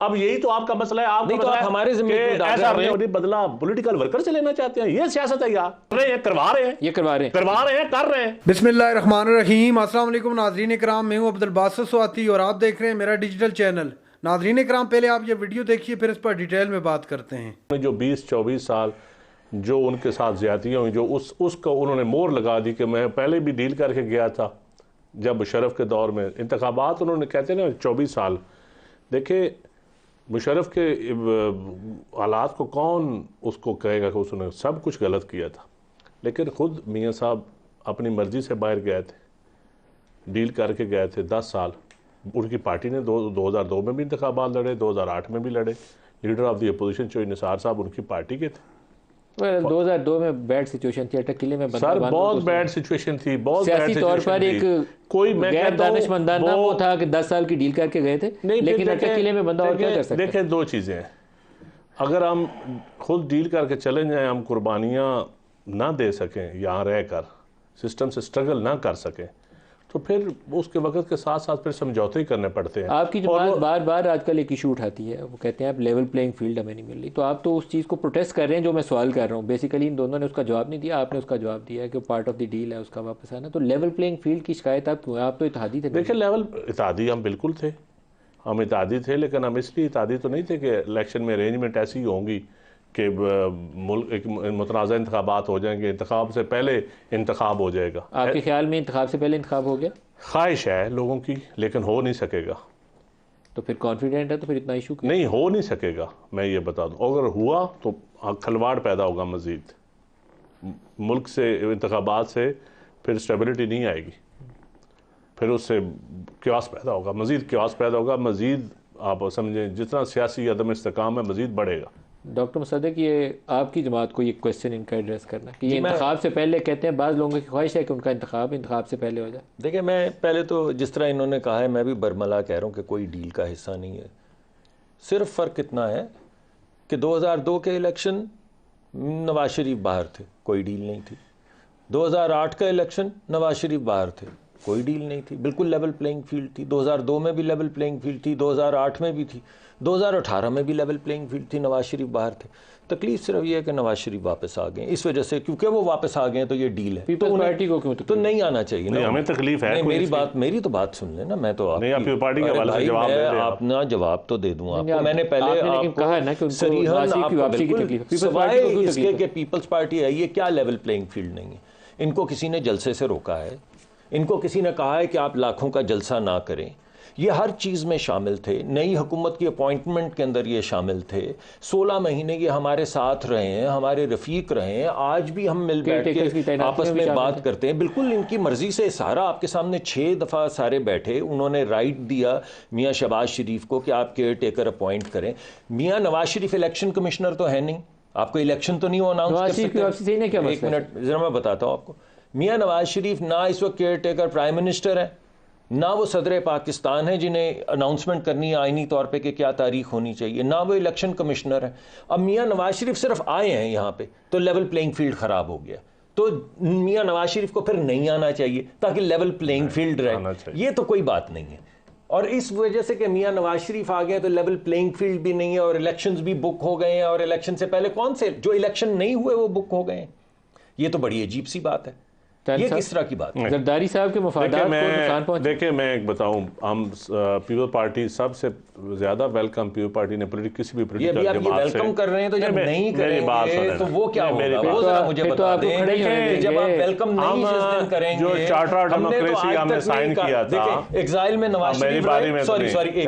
اب یہی تو آپ کا مسئلہ ہے. آپ نہیں تو آپ ہمارے ذمہ کیوں ایسا بدلہ پولیٹیکل ورکر سے لینا چاہتے ہیں. یہ سیاست ہے یار. کروا رہے ہیں کر رہے ہیں. بسم اللہ الرحمن الرحیم. السلام علیکم ناظرین کرام, میں ہوں عبدالباسط سواتی اور آپ دیکھ رہے ہیں میرا ڈیجیٹل چینل. ناظرین کرام, پہلے آپ یہ ویڈیو دیکھیے پھر اس پر ڈیٹیل میں بات کرتے ہیں. جو 20-24 سال جو ان کے ساتھ زیادتیاں ہوئی, جو اس کو انہوں نے مور لگا دی کہ میں پہلے بھی ڈیل کر کے گیا تھا جب مشرف کے دور میں انتخابات, انہوں نے کہتے ہیں نا 24 سال. دیکھیں مشرف کے حالات کو کون اس کو کہے گا کہ اس نے سب کچھ غلط کیا تھا, لیکن خود میاں صاحب اپنی مرضی سے باہر گئے تھے, ڈیل کر کے گئے تھے. 10 سال ان کی پارٹی نے 2002 میں بھی انتخابات لڑے, 2008 میں بھی لڑے. لیڈر آف دی اپوزیشن چوئی نثار صاحب ان کی پارٹی کے تھے. 2002 میں بیڈ سچویشن تھی, اٹک قلعے میں سر بہت بیڈ سچویشن تھی, بہت سیاسی طور پر ایک کوئی میں غیر دانشمندانہ وہ تھا کہ 10 سال کی ڈیل کر کے گئے تھے, لیکن اٹک قلعے میں بندہ اور کیا کر سکتا ہے. دیکھیں دو چیزیں ہیں, اگر ہم خود ڈیل کر کے چلیں جائیں, ہم قربانیاں نہ دے سکیں یہاں رہ کر, سسٹم سے سٹرگل نہ کر سکیں, تو پھر اس کے وقت کے ساتھ ساتھ پھر سمجھوتے ہی کرنے پڑتے ہیں. آپ کی جماعت بار بار آج کل ایک ایشو اٹھاتی ہے, وہ کہتے ہیں آپ لیول پلینگ فیلڈ ہمیں نہیں مل رہی, تو آپ تو اس چیز کو پروٹیسٹ کر رہے ہیں جو میں سوال کر رہا ہوں. بیسیکلی ان دونوں نے اس کا جواب نہیں دیا, آپ نے اس کا جواب دیا ہے کہ پارٹ آف دی ڈیل ہے اس کا واپس آنا. تو لیول پلینگ فیلڈ کی شکایت آپ کیوں ہے؟ آپ تو اتحادی تھے. دیکھیں لیول اتحادی ہم بالکل تھے, ہم اتحادی تھے, لیکن ہم اس لیے اتحادی تو نہیں تھے کہ الیکشن میں ارینجمنٹ ایسی ہوں گی کہ ملک ایک متنازع انتخابات ہو جائیں گے, انتخاب سے پہلے انتخاب ہو جائے گا. آپ کے خیال میں انتخاب سے پہلے انتخاب ہو گیا؟ خواہش ہے لوگوں کی, لیکن ہو نہیں سکے گا. تو پھر کانفیڈنٹ ہے تو پھر اتنا ایشو کیوں؟ نہیں ہو نہیں سکے گا, میں یہ بتا دوں. اگر ہوا تو کھلواڑ پیدا ہوگا مزید, ملک سے انتخابات سے پھر اسٹیبلٹی نہیں آئے گی, پھر اس سے کیوس پیدا ہوگا, مزید کیوس پیدا ہوگا, مزید آپ سمجھیں جتنا سیاسی عدم استحکام ہے مزید بڑھے گا. ڈاکٹر مصدق, یہ آپ کی جماعت کو یہ کویسچن ان کا ایڈریس کرنا کہ یہ انتخاب سے پہلے کہتے ہیں, بعض لوگوں کی خواہش ہے کہ ان کا انتخاب سے پہلے ہو جائے. دیکھیں میں پہلے تو جس طرح انہوں نے کہا ہے میں بھی برملا کہہ رہا ہوں کہ کوئی ڈیل کا حصہ نہیں ہے. صرف فرق اتنا ہے کہ 2002 کے الیکشن نواز شریف باہر تھے, کوئی ڈیل نہیں تھی. 2008 کا الیکشن نواز شریف باہر تھے, کوئی ڈیل نہیں تھی, بالکل لیول پلینگ فیلڈ تھی. 2002 میں بھی لیول پلینگ فیلڈ تھی, 2008 میں بھی تھی, 2018 میں بھی لیول پلینگ فیلڈ تھی, نواز شریف باہر تھے. تکلیف صرف یہ ہے کہ نواز شریف واپس آ گئے اس وجہ سے, کیونکہ وہ واپس آ گئے تو یہ ڈیل ہے. پیپلز پارٹی کو کیوں تو نہیں آنا چاہیے نا, ہمیں تکلیف ہے. میری تو بات سن لیں نا, میں تو پارٹی کے حوالے سے جواب دے دیں. اپنا جواب تو دے دوں آپ کو. میں نے پہلے آپ کہا ہے نا کہ سوائے اس کے کہ پیپلز پارٹی ہے, یہ کیا لیول پلینگ فیلڈ نہیں ہے. ان کو کسی نے جلسے سے روکا ہے, ان کو کسی نے کہا ہے کہ آپ لاکھوں کا جلسہ نہ کریں. یہ ہر چیز میں شامل تھے, نئی حکومت کی اپوائنٹمنٹ کے اندر یہ شامل تھے. 16 مہینے یہ ہمارے ساتھ رہے ہیں, ہمارے رفیق رہے ہیں. آج بھی ہم مل بیٹھ کے آپس میں بات کرتے ہیں, بالکل ان کی مرضی سے. سارا آپ کے سامنے 6 دفعہ سارے بیٹھے, انہوں نے رائٹ دیا میاں شہباز شریف کو کہ آپ کیئر ٹیکر اپوائنٹ کریں. میاں نواز شریف الیکشن کمشنر تو ہے نہیں, آپ کو الیکشن تو نہیں اناؤنس کر سکتے. ایک منٹ ذرا میں بتاتا ہوں آپ کو. میاں نواز شریف نہ اس وقت کیئر ٹیکر پرائم منسٹر ہے, نہ وہ صدر پاکستان ہے جنہیں اناؤنسمنٹ کرنی ہے آئینی طور پہ کہ کیا تاریخ ہونی چاہیے, نہ وہ الیکشن کمشنر ہے. اب میاں نواز شریف صرف آئے ہیں یہاں پہ تو لیول پلینگ فیلڈ خراب ہو گیا. تو میاں نواز شریف کو پھر نہیں آنا چاہیے تاکہ لیول پلینگ فیلڈ رہے. یہ تو کوئی بات نہیں ہے. اور اس وجہ سے کہ میاں نواز شریف آ گئے تو لیول پلینگ فیلڈ بھی نہیں ہے, اور الیکشنز بھی بک ہو گئے ہیں, اور الیکشن سے پہلے کون سے جو الیکشن نہیں ہوئے وہ بک ہو گئے ہیں. یہ تو بڑی عجیب سی بات ہے. یہ کس طرح کی بات ہے؟ زرداری صاحب کے مفادات کو نقصان پہنچا. دیکھیں میں ایک بتاؤں, ہم پیپل پارٹی سب سے زیادہ ویلکم پیپل پارٹی نے کسی بھی پولیٹیکل جماعت سے. یہ ویلکم کر رہے ہیں تو جب نہیں کریں گے تو وہ کیا ہوگا, وہ ذرا مجھے بتا دیں. جب آپ ویلکم نہیں جس دن کریں گے, جو چارٹر ڈیموکریسی ہم نے سائن کیا تھا, دیکھیں ایگزائل میں نواز شریف رہے. سوری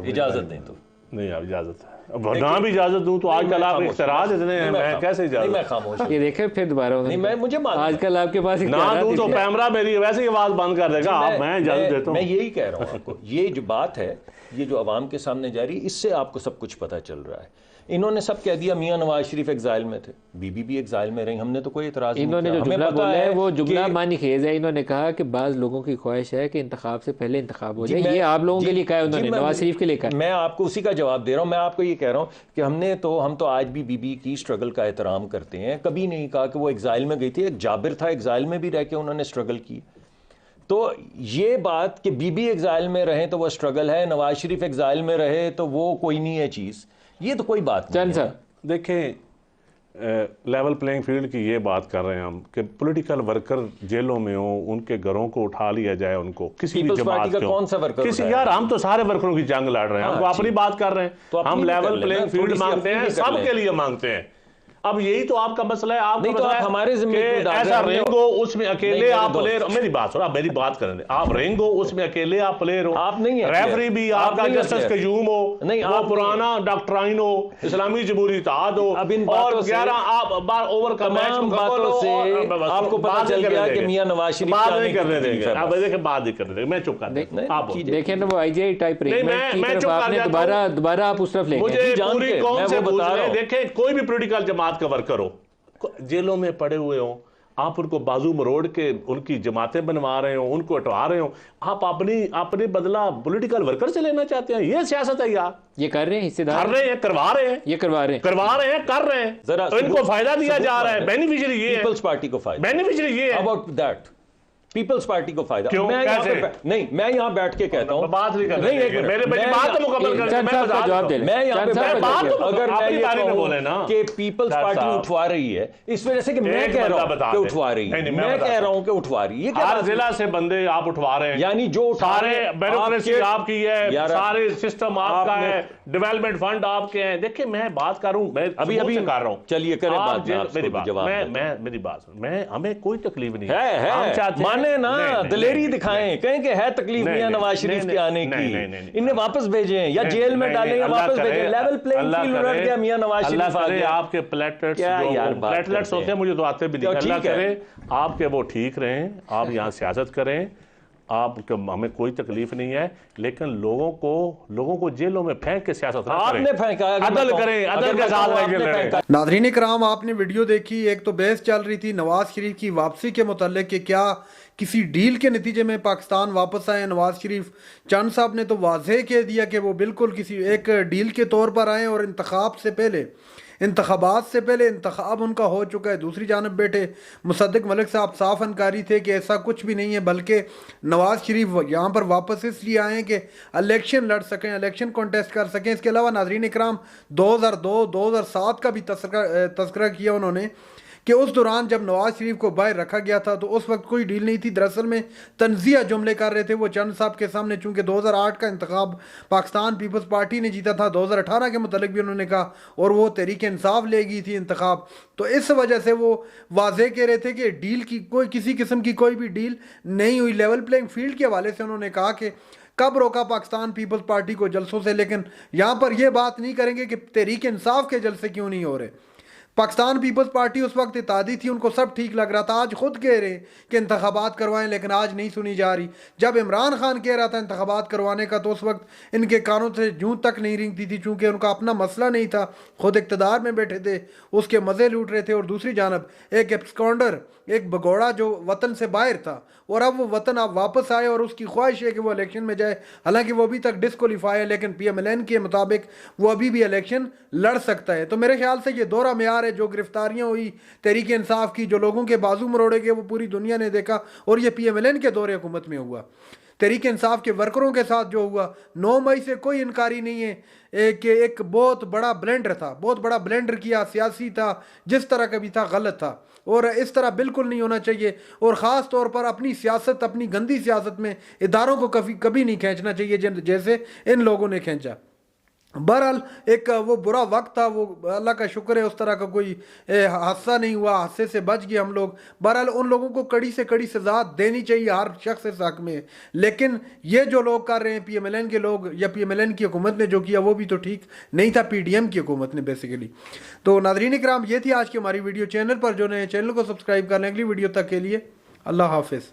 اجازت دیں تو نہیں, آپ اجازت ہے. نہ بھی اجازت دوں تو آج کل آپ اختراعات اتنے ہیں, میں کیسے اجازت. میں خاموش. یہ دیکھیں پھر دوبارہ مجھے آج کل آپ کے پاس نہ دوں تو کیمرہ میری ویسے ہی آواز بند کر دے گا. میں اجازت دیتا ہوں. میں یہی کہہ رہا ہوں آپ کو, یہ جو بات ہے, یہ جو عوام کے سامنے جاری, اس سے آپ کو سب کچھ پتہ چل رہا ہے. انہوں نے سب کہہ دیا میاں نواز شریف ایگزائل میں تھے, بی بی ایگزائل میں رہی, ہم نے تو کوئی اعتراض نہیں کیا. انہوں نے جو جملہ بولا ہے وہ جملہ معنی خیز ہے. انہوں نے کہا کہ بعض لوگوں کی خواہش ہے کہ انتخاب سے پہلے انتخاب ہو جائے. یہ آپ لوگوں کے لیے کہا ہے انہوں نے, نواز شریف کے لیے کہا. میں آپ کو اسی کا جواب دے رہا ہوں. میں آپ کو یہ کہہ رہا ہوں کہ ہم تو آج بھی بی بی کی سٹرگل کا احترام کرتے ہیں. کبھی نہیں کہا کہ وہ ایگزائل میں گئی تھی. ایک جابر تھا ایگزائل میں بھی رہ کے انہوں نے سٹرگل کی. تو یہ بات کہ بی بی ایگزائل میں رہیں تو وہ اسٹرگل ہے، نواز شریف ایگزائل میں رہے تو وہ کوئی نہیں ہے چیز، یہ تو کوئی بات نہیں ہے۔ دیکھیں لیول پلینگ فیلڈ کی یہ بات کر رہے ہیں ہم کہ پولیٹیکل ورکر جیلوں میں ہوں، ان کے گھروں کو اٹھا لیا جائے، ان کو کسی بھی جماعت کا کون سا ورکر کسی یار ہم تو سارے ورکروں کی جنگ لڑ رہے ہیں، ہم کو اپنی بات کر رہے ہیں، ہم لیول پلینگ فیلڈ مانگتے ہیں، سب کے لیے مانگتے ہیں۔ اب یہی تو آپ کا مسئلہ ہے، آپ کا مسئلہ ہے ہمارے ذمہ ایسا رینگ ہو اس میں اکیلے آپ پلیئر، میری بات سنو، آپ میری بات کریں، آپ رینگ ہو اس میں اکیلے آپ پلیئر ہو، آپ نہیں ہیں، ریفری بھی آپ کا جسٹس قیوم ہو، وہ پرانا ڈاکٹرائن ہو، اسلامی جمہوری اتحاد ہو، اور 11 آپ بار اوور کا میچ مکمل ہو، آپ کو پتہ چل گیا کہ میاں نواز شریف بات نہیں کرنے دیں گے، آپ دیکھیں بات نہیں کرنے دیں گے، میں چپ کر دیں گے، دیکھیں نا وہ آئی جی آئی ٹائپ ریگمنٹ کی طرف آپ نے دوبارہ آپ اس طرف لے گئے، مجھے پوری قوم سے پوچھ رہے ہیں، دیکھیں کوئی بھی پولیٹیکل جماعت کا ورکر ہو، جیلوں میں پڑے ہوئے ہوں، آپ ان کو بازو مروڑ کے ان کی جماعتیں بنوا رہے ہوں، ان کو ہٹوا رہے ہوں، آپ اپنی بدلہ پولیٹیکل ورکر سے لینا چاہتے ہیں؟ یہ سیاست ہے یار، یہ کر رہے ہیں، حصے دار کر رہے ہیں، کروا رہے ہیں، یہ کروا رہے ہیں، کر رہے ہیں، ان کو فائدہ دیا جا رہا ہے، بینیفیشری یہ ہے، پیپلز پارٹی کو فائدہ، بینیفیشری یہ ہے، اباؤٹ دیٹ پیپلز پارٹی کو فائدہ۔ کیوں؟ نہیں، میں یہاں بیٹھ کے کہتا ہوں، بات نہیں کرنے دیں گے، میری بات تو مکمل کریں، میں یہاں پہ اگر میں یہ بولے نا کہ پیپلز پارٹی اٹھوا رہی ہے اس وجہ سے کہ میں کہہ رہا ہوں کہ اٹھوا رہی ہے، میں کہہ رہا ہوں کہ اٹھوا رہی ہے، ہر ضلع سے بندے آپ اٹھوا رہے ہیں، یعنی جو سارے بیوروکریسی آپ کی ہے، سارے سسٹم آپ کا ہے، ڈیولپمنٹ فنڈ آپ کے ہیں۔ دیکھیں میں بات کروں، میں ابھی کر رہا ہوں، چلیے کریں بات، میری بات ہمیں کوئی تکلیف نہیں ہے، مانے نا دلیری دکھائیں، کہیں کہ ہے تکلیف میاں نواز شریف کے آنے کی، انہیں واپس بھیجیں یا جیل میں ڈالیں یا واپس بھیجیں، لیول پلینگ فیلڈ رکھ گیا میاں نواز شریف آ گیا۔ آپ کے پلیٹلیٹس ہوتے ہیں، مجھے تو آتے بھی نہیں، اللہ کرے آپ کے وہ ٹھیک رہیں، آپ یہاں سیاست کریں، آپ ہمیں کوئی تکلیف نہیں ہے، لیکن لوگوں کو جیلوں میں پھینک کے سیاست نہ کریں، آپ نے پھینکا، عدل کریں، عدل کے ساتھ۔ ناظرین کرام، آپ نے ویڈیو دیکھی، ایک تو بحث چل رہی تھی نواز شریف کی واپسی کے متعلق کہ کیا کسی ڈیل کے نتیجے میں پاکستان واپس آئے۔ نواز شریف چند صاحب نے تو واضح کہہ دیا کہ وہ بالکل کسی ایک ڈیل کے طور پر آئے، اور انتخابات سے پہلے انتخاب ان کا ہو چکا ہے۔ دوسری جانب بیٹھے مصدق ملک صاحب صاف انکاری تھے کہ ایسا کچھ بھی نہیں ہے، بلکہ نواز شریف یہاں پر واپس اس لیے آئے ہیں کہ الیکشن لڑ سکیں، الیکشن کانٹیسٹ کر سکیں۔ اس کے علاوہ ناظرین اکرام 2002-2007 کا بھی تذکرہ کیا انہوں نے کہ اس دوران جب نواز شریف کو باہر رکھا گیا تھا تو اس وقت کوئی ڈیل نہیں تھی، دراصل میں تنزیہ جملے کر رہے تھے وہ چند صاحب کے سامنے، چونکہ 2008 کا انتخاب پاکستان پیپلز پارٹی نے جیتا تھا، 2018 کے متعلق بھی انہوں نے کہا، اور وہ تحریک انصاف لے گئی تھی انتخاب، تو اس وجہ سے وہ واضح کہہ رہے تھے کہ ڈیل کی کسی قسم کی کوئی بھی ڈیل نہیں ہوئی۔ لیول پلینگ فیلڈ کے حوالے سے انہوں نے کہا کہ کب روکا پاکستان پیپلز پارٹی کو جلسوں سے، لیکن یہاں پر یہ بات نہیں کریں گے کہ تحریک انصاف کے جلسے کیوں نہیں ہو رہے۔ پاکستان پیپلز پارٹی اس وقت اتحادی تھی، ان کو سب ٹھیک لگ رہا تھا، آج خود کہہ رہے کہ انتخابات کروائیں، لیکن آج نہیں سنی جا رہی۔ جب عمران خان کہہ رہا تھا انتخابات کروانے کا تو اس وقت ان کے کانوں سے جوں تک نہیں رینگتی تھی، چونکہ ان کا اپنا مسئلہ نہیں تھا، خود اقتدار میں بیٹھے تھے، اس کے مزے لوٹ رہے تھے۔ اور دوسری جانب ایک ایبسکونڈر، ایک بگوڑا جو وطن سے باہر تھا، اور اب وہ وطن اب واپس آئے اور اس کی خواہش ہے کہ وہ الیکشن میں جائے، حالانکہ وہ ابھی تک ڈسکوالیفائی ہے، لیکن پی ایم ایل این کے مطابق وہ ابھی بھی الیکشن لڑ سکتا ہے۔ تو میرے خیال سے یہ دوہرا معیار ہے، جو گرفتاریاں ہوئی تحریک انصاف کی، جو لوگوں کے بازو مروڑے گئے، وہ پوری دنیا نے دیکھا، اور یہ پی ایم ایل این کے دور حکومت میں ہوا۔ تحریک انصاف کے ورکروں کے ساتھ جو ہوا 9 مئی سے کوئی انکاری نہیں ہے کہ ایک بہت بڑا بلینڈر تھا، بہت بڑا بلینڈر کیا، سیاسی تھا، جس طرح کا بھی تھا غلط تھا، اور اس طرح بالکل نہیں ہونا چاہیے، اور خاص طور پر اپنی سیاست، اپنی گندی سیاست میں اداروں کو کبھی نہیں کھینچنا چاہیے جیسے ان لوگوں نے کھینچا۔ بہرحال ایک وہ برا وقت تھا، وہ اللہ کا شکر ہے اس طرح کا کوئی حادثہ نہیں ہوا، حادثے سے بچ گئے ہم لوگ۔ بہرحال ان لوگوں کو کڑی سے کڑی سزا دینی چاہیے، ہر شخص اس حق میں، لیکن یہ جو لوگ کر رہے ہیں پی ایم ایل این کے لوگ یا پی ایم ایل این کی حکومت نے جو کیا وہ بھی تو ٹھیک نہیں تھا، پی ڈی ایم کی حکومت نے بیسیکلی۔ تو ناظرین اکرام، یہ تھی آج کی ہماری ویڈیو۔ چینل پر جو نئے چینل کو سبسکرائب کر لیں۔ اگلی ویڈیو تک کے لیے اللہ حافظ۔